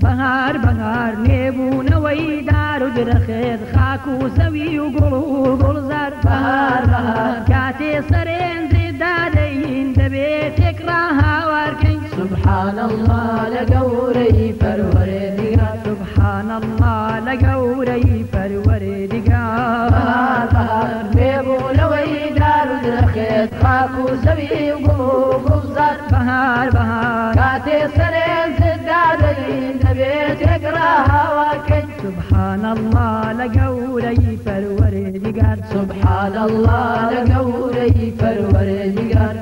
بهار بهار نێبوونەوەی دار و درەخێت خاک و زەوی و گوڵ و گوڵزار بهار بهار کاتێ سەرێنجێ دادەین دەبێت تێکڕا هاوارکەین سبحان الله لەگەورەی پەروەردگار سبحان الله لەگەورەی پەروەردگار بهار بهار نێبوونەوەی دار و درەخێت خاک و زەوی و گوڵ و گوڵزار بهار بهار کاتێ سەرێنجێ دادەین دەبێت تێکڕا هاوارکەین سبحان الله لەگەورەی پەروەردگار سبحان الله لەگەورەی پەروەردگار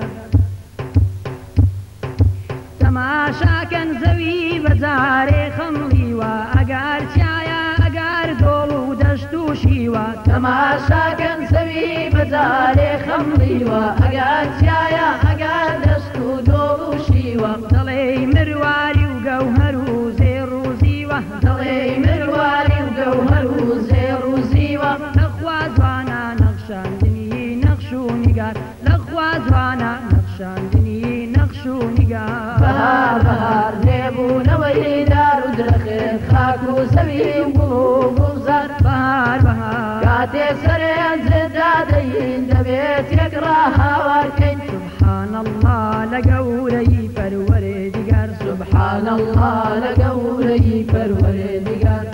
تەماشاکەن زەوی بەجارێ خەمڵیوە ئەگەر چایە ئەگەر دۆڵ و دەشت و شیوە تەماشاکەن زەوی بەجارێ خەمڵیوە ئەگەر چایە ئەگەر دەست و دۆڵ و شیوە دەڵێ مرواری و گەوهەر و زێڕ و زیوە دەڵێ مرواری و گەوهەر و زێڕ و زیوە لەخوا جوانە نەخشاندنی نەخش و نیگار لەخوا جوانە نەخشاندنی نەخش و نیگار بهار بهار نێبوونەوەی دار و درەخێت خاک و زەوی و گوڵ و گوڵزار بهار بهار کاتێ سەرێنجێ دادەین دەبێت تێکڕا هاوارکەین سبحان الله لەگەورەی پەروەردگار سبحان الله لەگەورەی پەروەردگار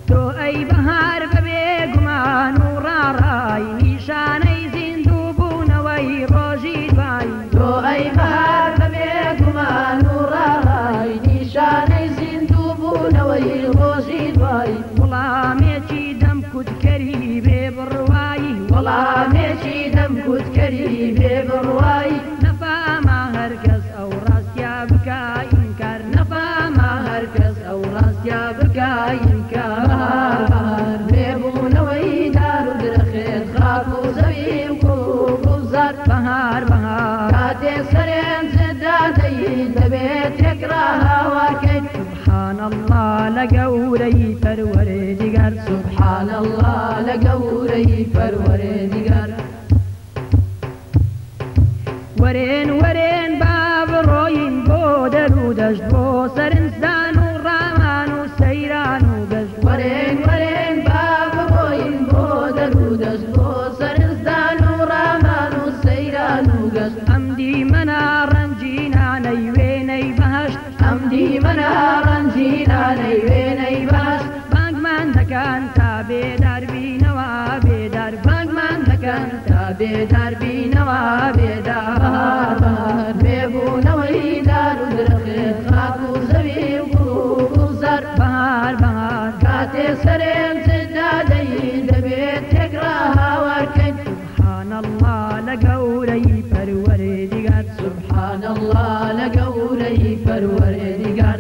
تۆ ئەی بەهار بەبێ گومان و ڕاڕای نیشانەی زیندوو بوونەوەی ڕۆژی دوایی تۆ ئەی بەهار بەبێ گومان و ڕاڕای نیشانەی زیندوو بوونەوەی ڕۆژی دوایی وەڵامێکی دەم کوتکەری بێ بڕوایی وەڵامێکی دەم کوتکەری بێ بڕوایی نەفاما هەرکەس ئەو ڕاستیا بکا ئینکار نەفاما هەرکەس ئەو ڕاستیا بکا ئینکار بهار بهار نێبوونەوەی دار و درەخێت خاک و زەوی و گوڵ و گوڵزار بهار بهار کاتێ سەرێنجێ دادەین دەبێت تێکڕا هاوارکەین سبحان الله لەگەورەی پەروەردگار سبحان الله لەگەورەی پەروەردگار وەرێن وەرێن با بڕۆین بۆ دەر و دەشت بۆ سەرنجدان و ڕامان و سەیران و گەشت وەرێن وەرێن با بڕۆین بۆ دەر و دەشت بۆ سەرنجدان و ڕامان و سەیران و گەشت ئەم دیمەنە ڕەنجینانەی وێنەی بەهەشت ئەم دیمەنە ڕەنجینانەی وێنەی بەهەشت بانگمان دەکەن تا بێدار بینەوە بێدار بانگمان دەکەن تا بێدار بینەوە بێدار بهار بهار نێبوونەوەی دار و درەخێت خاک و زەوی و گوڵ و گوڵزار بهار بهار کاتێ سەرێنجێ دادەین دەبێت تێکڕا هاوارکەین سبحان الله لەگەورەی پەروەردگار سبحان الله لەگەورەی پەروەردگار